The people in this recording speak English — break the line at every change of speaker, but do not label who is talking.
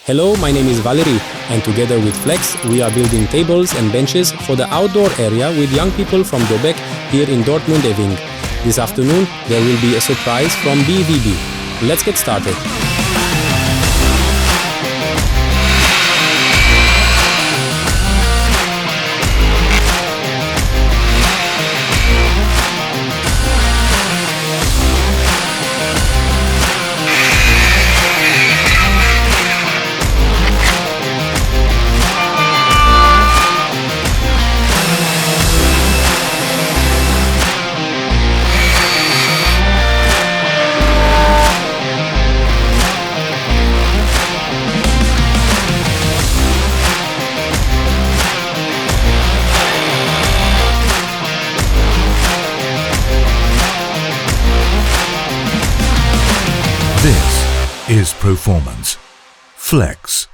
Hello, my name is Valery, and together with Flex, we are building tables and benches for the outdoor area with young people from Dobec here in Dortmund-Eving. This afternoon, there will be a surprise from BVB. Let's get started.
This is Proformance. Flex.